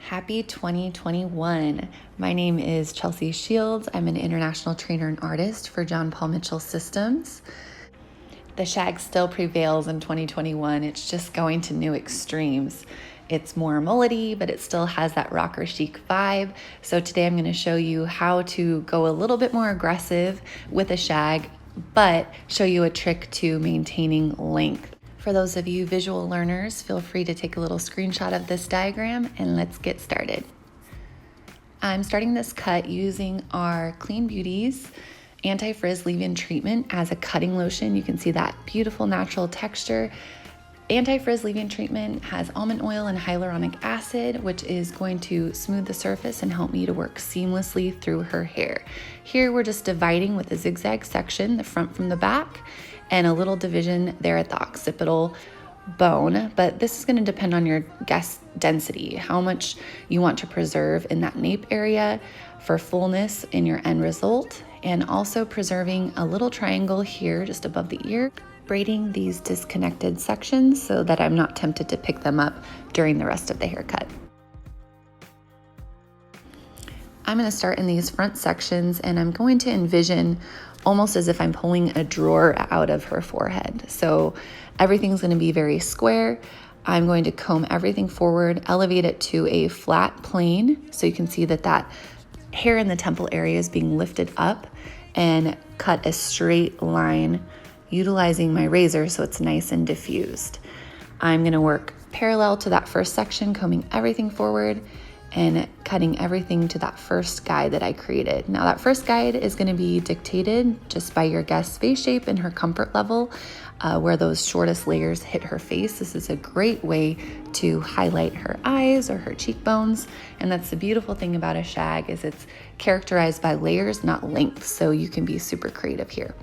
Happy 2021. My name is Chelsea Shields. I'm an international trainer and artist for John Paul Mitchell Systems. The Shag still prevails in 2021. It's just going to new extremes. It's more mullety, but it still has that rocker chic vibe. So today I'm going to show you how to go a little bit more aggressive with a shag, but show you a trick to maintaining length. For those of you visual learners, feel free to take a little screenshot of this diagram and let's get started. I'm starting this cut using our Clean Beauties anti-frizz leave-in treatment as a cutting lotion. You can see that beautiful natural texture. Anti-frizz leave-in treatment has almond oil and hyaluronic acid, which is going to smooth the surface and help me to work seamlessly through her hair. Here we're just dividing with a zigzag section, the front from the back, and a little division there at the occipital bone, but this is going to depend on your guest density, how much you want to preserve in that nape area for fullness in your end result, and also preserving a little triangle here just above the ear, braiding these disconnected sections so that I'm not tempted to pick them up during the rest of the haircut. I'm going to start in these front sections and I'm going to envision almost as if I'm pulling a drawer out of her forehead. So everything's going to be very square. I'm going to comb everything forward, elevate it to a flat plane so you can see that that hair in the temple area is being lifted up, and cut a straight line utilizing my razor so it's nice and diffused. I'm going to work parallel to that first section, combing everything forward and cutting everything to that first guide that I created. Now that first guide is going to be dictated just by your guest's face shape and her comfort level, where those shortest layers hit her face. This is a great way to highlight her eyes or her cheekbones. And that's the beautiful thing about a shag, is it's characterized by layers, not length. So you can be super creative here.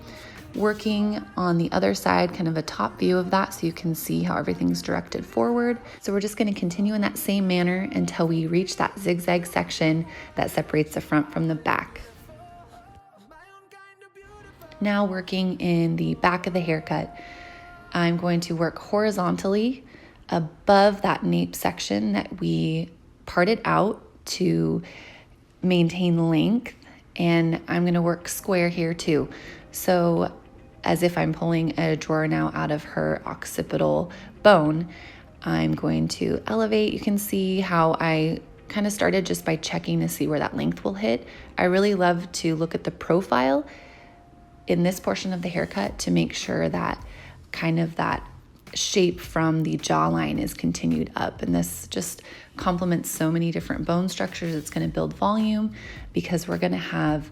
Working on the other side, kind of a top view of that so you can see how everything's directed forward. So we're just going to continue in that same manner until we reach that zigzag section that separates the front from the back. Now working in the back of the haircut, I'm going to work horizontally above that nape section that we parted out to maintain length, and I'm going to work square here too. So as if I'm pulling a drawer now out of her occipital bone, I'm going to elevate. You can see how I kind of started just by checking to see where that length will hit. I really love to look at the profile in this portion of the haircut to make sure that kind of that shape from the jawline is continued up. And this just complements so many different bone structures. It's going to build volume because we're going to have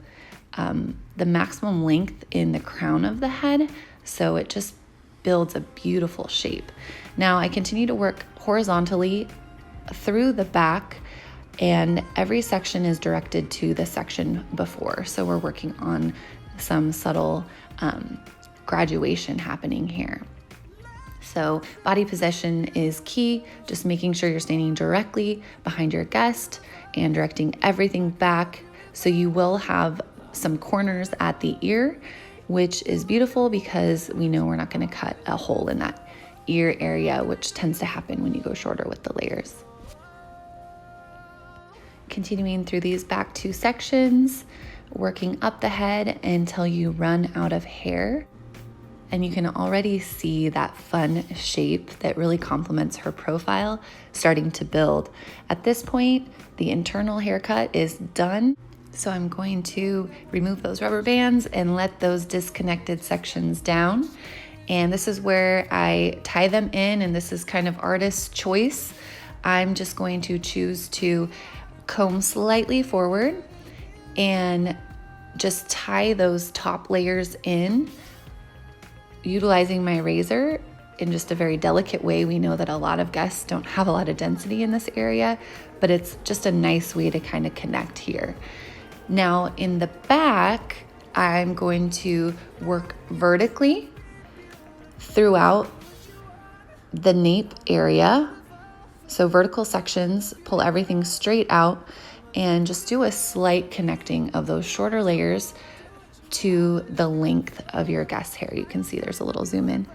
the maximum length in the crown of the head, so it just builds a beautiful shape. Now I continue to work horizontally through the back, and every section is directed to the section before, so we're working on some subtle graduation happening here. So body position is key, just making sure you're standing directly behind your guest and directing everything back. So you will have some corners at the ear, which is beautiful because we know we're not going to cut a hole in that ear area, which tends to happen when you go shorter with the layers. Continuing through these back two sections, working up the head until you run out of hair. And you can already see that fun shape that really complements her profile starting to build. At this point, the internal haircut is done. So I'm going to remove those rubber bands and let those disconnected sections down. And this is where I tie them in, and this is kind of artist's choice. I'm just going to choose to comb slightly forward and just tie those top layers in, utilizing my razor in just a very delicate way. We know that a lot of guests don't have a lot of density in this area, but it's just a nice way to kind of connect here. Now in the back, I'm going to work vertically throughout the nape area. So vertical sections, pull everything straight out and just do a slight connecting of those shorter layers to the length of your guest's hair. You can see there's a little zoom in.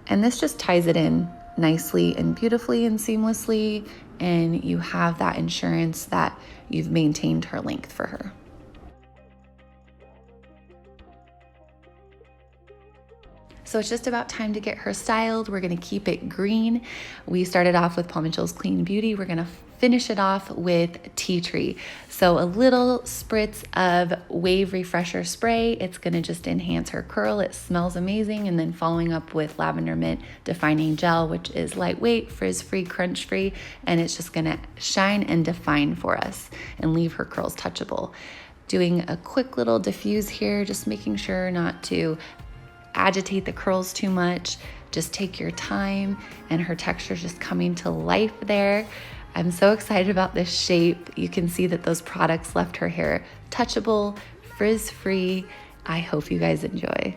And this just ties it in nicely and beautifully and seamlessly, and you have that insurance that you've maintained her length for her. So it's just about time to get her styled. We're gonna keep it green. We started off with Paul Mitchell's Clean Beauty. We're gonna finish it off with Tea Tree. So a little spritz of Wave Refresher Spray. It's gonna just enhance her curl. It smells amazing. And then following up with Lavender Mint Defining Gel, which is lightweight, frizz-free, crunch-free, and it's just gonna shine and define for us and leave her curls touchable. Doing a quick little diffuse here, just making sure not to agitate the curls too much. Just take your time, and her texture is just coming to life there. I'm so excited about this shape. You can see that those products left her hair touchable, frizz-free. I hope you guys enjoy.